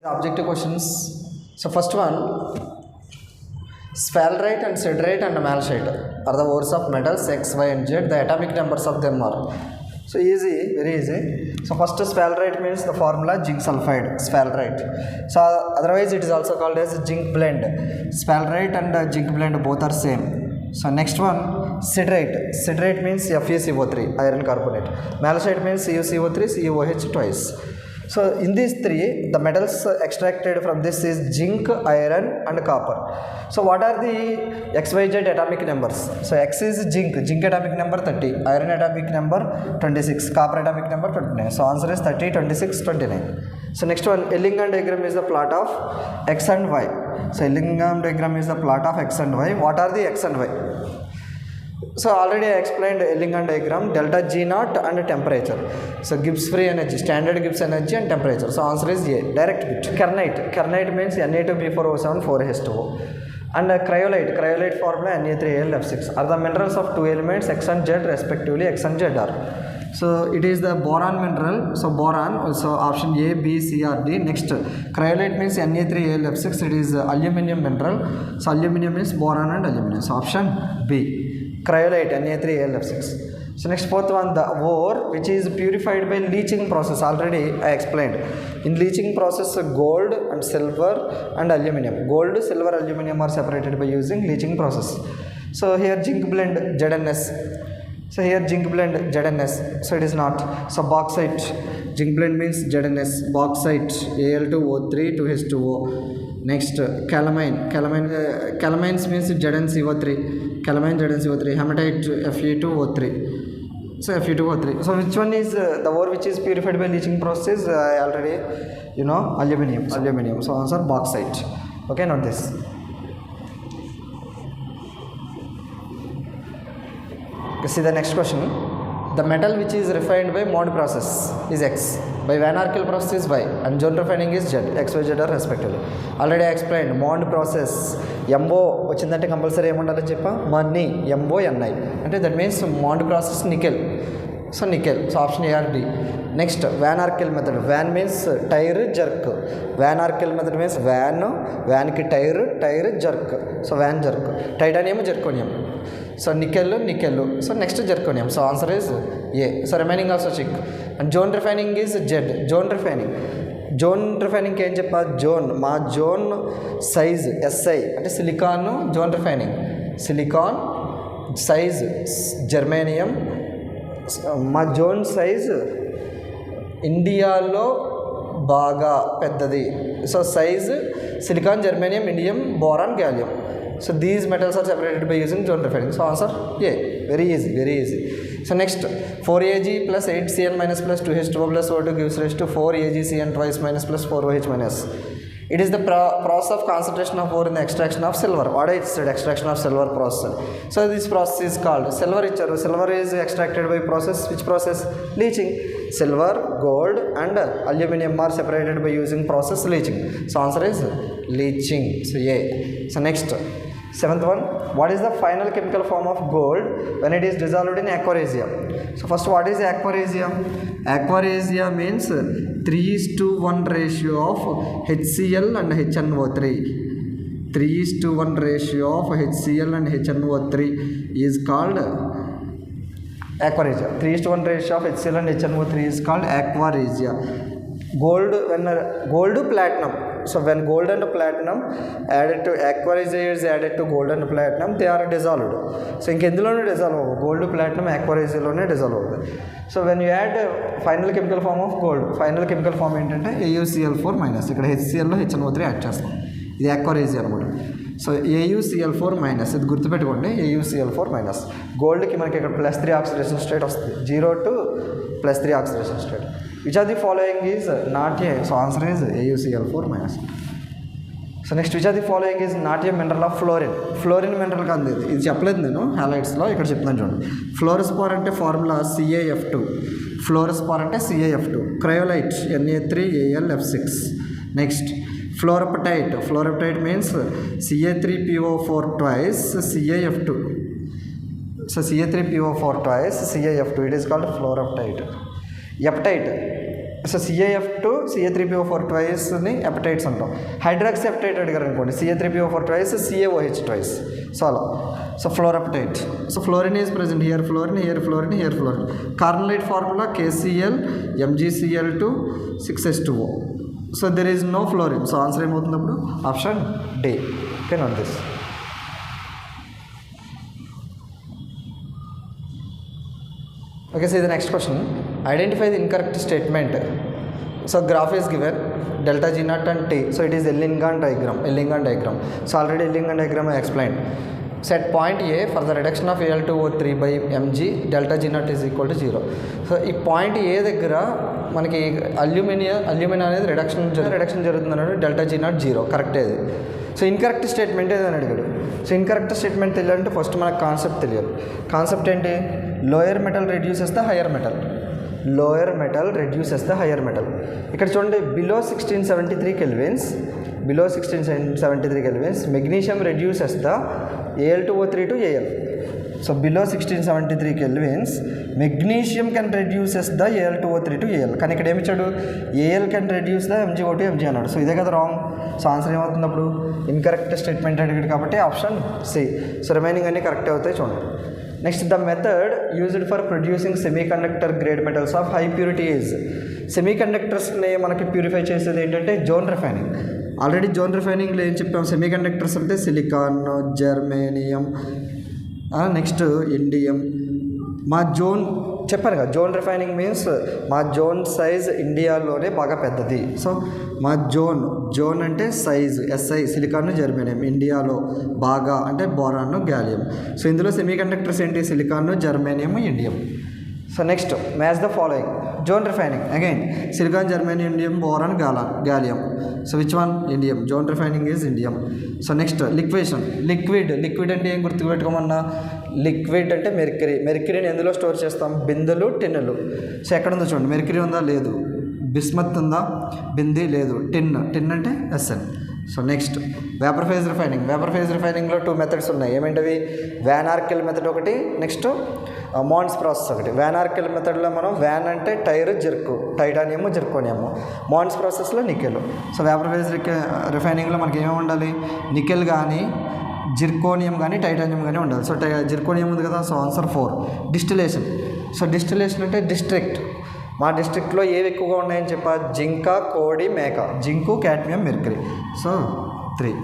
The objective questions. So first one, sphalerite and siderite and malachite are the ores of metals X, Y and Z. The atomic numbers of them are. So easy, very easy. So first sphalerite means the formula zinc sulfide, sphalerite. So otherwise it is also called as zinc blend. Sphalerite and zinc blend both are same. So next one, siderite. Siderite means FeCO3, iron carbonate. Malachite means CuCO3, CuOH twice. So in these three, the metals extracted from this is zinc, iron and copper. So what are the XYZ atomic numbers? So X is zinc atomic number 30, iron atomic number 26, copper atomic number 29. So answer is 30, 26, 29. So next one, Ellingham diagram is the plot of X and Y. So Ellingham diagram is the plot of X and Y. What are the X and Y? So already I explained Ellingham diagram, delta G naught and temperature. So Gibbs free energy, standard Gibbs energy and temperature. So answer is A, direct bit. Kernite means Na2B4O7 4H2O. And cryolite formula Na3AlF6 are the minerals of two elements X and Z respectively. X and Z are. So it is the boron mineral. So boron, so option A, B, C or D. Next, cryolite means Na3AlF6. It is aluminum mineral. So aluminum means boron and aluminum. So option B. Cryolite Na3AlF6. So next fourth one, the ore which is purified by leaching process. Already I explained. In leaching process, gold and silver and aluminum. Gold, silver, aluminum are separated by using leaching process. So here zinc blend ZNS. So here zinc blend ZNS. So it is not. So bauxite. Zinc blend means ZNS. Bauxite Al2O3 2H2O. Next calamine. Calamines means ZnCO3. Calamine ZnCO3, hematite Fe2O3. So Fe2O3. So which one is the ore which is purified by leaching process? I already aluminum. So answer bauxite. Okay, not this. Okay, see the next question. The metal which is refined by Mond process is X, by Van Arkel process is Y, and Joule refining is Z. X, Y, Z are respectively. Already I explained Mond process. MO వచ్చిందంటే compulsory ఏముండాలో చెప్పా money MONI అంటే that means Mond process nickel. So nickel. So option A or D. Next van Arkel method. Van means టైర్ జర్క్. Van Arkel method means వ్యాన్కి టైర్ జర్క్. So van జర్క్. Titanium zirconium. So nickel. So next zirconium. So answer is A. So remaining also check. And zone refining is Z. Zone రిఫైనింగ్కి ఏం చెప్పా? మా జోన్ సైజ్ SI అంటే silicon zone refining. Silicon size germanium. మా zone size ఇండియాలో బాగా పెద్దది. So size silicon, germanium, indium, boron, gallium. So these metals are separated by using zone refining. So answer A. Very easy. So next, 4Ag plus 8Cl minus plus 2H2O plus O2 gives rise to 4AgCN twice minus plus 4OH minus. It is the process of concentration of ore in the extraction of silver. What I said, extraction of silver process. So this process is called silver. Silver is extracted by process. Which process? Leaching. Silver, gold and aluminum are separated by using process leaching. So answer is leaching. So A. So next, seventh one, what is the final chemical form of gold when it is dissolved in aquaresia? So first, what is aquaresia? Aquaresia means 3:1 ratio of HCl and HNO3. 3:1 ratio of HCl and HNO3 is called aquaresia. 3:1 ratio of HCl and HNO3 is called aquaresia. Gold platinum. So when gold and platinum added to aquaresia is added to gold and platinum, they are dissolved. So ఇంకెందులోనే dissolve అవ్వవు. Gold, platinum aquaresia dissolve అవుతుంది. So when you add final chemical form of gold, final chemical form ఏంటంటే AuCl4-. ఇక్కడ HClలో HNO3 add చేస్తాం. ఇది aquaresia అనమాట. So AuCl4-, ఇది గుర్తుపెట్టుకోండి. AuCl4-. గోల్డ్కి మనకి ఇక్కడ +3 ఆక్సిడేషన్ స్టేట్ వస్తుంది. 0 to +3 oxidation state. Which of the following is not A? So answer is AuCl4-. So next, which of the following is not a mineral of fluorine? Fluorine mineral కాదు. ఇది చెప్పలేదు నేను హ్యాలైట్స్లో, ఇక్కడ చెప్తున్నాను చూడండి. ఫ్లోరోస్పార్ అంటే ఫార్ములా CaF2. ఫ్లోరోస్పార్ అంటే CaF2. Cryolite Na3AlF6. Next fluorapatite means Ca3PO4 twice CaF2. So Ca3PO4 twice CaF2. It is called fluoroptite. Eptite. So CaF2 Ca3PO4 ట్వైస్ని ఎపటైట్స్ అంటాం. హైడ్రాక్సీ ఎపటైట్ అడిగారు అనుకోండి, Ca3PO4 twice, CaOH twice. So అలా. So fluorapatite. So fluorine is present here, fluorine here, fluorine here, fluorine. Carnallite formula KCl MgCl2 6H2O. So there is no fluorine. So answer ఏమవుతున్నప్పుడు option D. Okay, not this. Okay, so the next question, identify the incorrect statement. So graph is given, delta G naught and T. So it is Elingan diagram. So already Elingan diagram I explained. Set point A for the reduction of Al2O3 by mg, delta G naught is equal to 0. So ఈ point A దగ్గర మనకి aluminium అనేది reduction జరుగుతుందన్నాడు, delta G naught 0. Correct ఇది. So incorrect statement ఏదని అడిగాడు. So incorrect statement తెలియాలంటే first మనకు కాన్సెప్ట్ తెలియాలి. కాన్సెప్ట్ ఏంటి? Lower metal reduces the higher metal. Lower metal reduces the higher metal. ఇక్కడ చూడండి, below 1673 kelvins, below 1673 kelvins magnesium reduces the Al2O3 to Al. So below 1673 kelvins magnesium can reduces the Al2O3 to Al. కానీ ఇక్కడ ఏమి ఇచ్చాడు? Al can reduce the MgO to Mg అన్నాడు. So ఇదే కదా wrong. So answer ఏమవుతుంది అప్పుడు? Incorrect statement అడిగాడు కాబట్టి ఆప్షన్ సి. సో రిమైనింగ్ అన్నీ కరెక్ట్ అవుతాయి చూడండి. Next, the method used for producing semiconductor grade metals of high purity is. సెమీకండక్టర్స్ని మనకి ప్యూరిఫై చేసేది ఏంటంటే జోన్ రిఫైనింగ్. ఆల్రెడీ జోన్ రిఫైనింగ్లో ఏం చెప్పాం? సెమీకండక్టర్స్ అంటే సిలికాన్, జర్మేనియం, నెక్స్ట్ ఇండియం. మా జోన్ చెప్పాను కదా, జోన్ రిఫైనింగ్ మీన్స్ మా జోన్ సైజ్ ఇండియాలోనే బాగా పెద్దది. సో మా జోన్ అంటే సైజు SI, సిలికాన్, జర్మేనియం. ఇండియాలో బాగా అంటే బోరాన్, గ్యాలియం. సో ఇందులో సెమీ కండక్టర్స్ ఏంటి? Silicon, germanium, indium. So next, match the following. Zone refining again silicon, germanium, indium, boron, gallium. So which one? Indium. Zone refining is indium. So next, liquation. Liquid అంటే ఏం గుర్తుపెట్టుకోమన్నా? Liquid అంటే మెర్క్యూరీని ఎందులో store చేస్తాం? బిందులు, టిన్నులు. So ఎక్కడ ఉందో చూడండి, mercury ఉందా? లేదు. బిస్మత్ ఉందా? బింది లేదు. టిన్ అంటే SN. So next, vapour phase refining. Vapour phase రిఫైనింగ్లో 2 మెథడ్స్ ఉన్నాయి. ఏమేంటవి? వ్యాన్ ఆర్కిల్ మెథడ్ ఒకటి, నెక్స్ట్ మోన్స్ ప్రాసెస్ ఒకటి. వ్యాన్ ఆర్కిల్ మెథడ్లో మనం వ్యాన్ అంటే టైర్, జిర్కు, టైటానియం, జిర్కోనియం. మోన్స్ ప్రాసెస్లో నికెల్. సో వేపర్ ఫేజ్ రిఫైనింగ్లో మనకి ఏమేమి ఉండాలి? నికెల్ కానీ, జిర్కోనియం కానీ, టైటానియం కానీ ఉండాలి. సో జిర్కోనియం ఉంది కదా. So answer 4. Distillation. So distillation అంటే డిస్ట్రిక్ట్. మా డిస్ట్రిక్ట్లో ఏవి ఎక్కువగా ఉన్నాయని చెప్పా? జింక, కోడి, మేక. Zinc, cadmium, mercury. సో 3.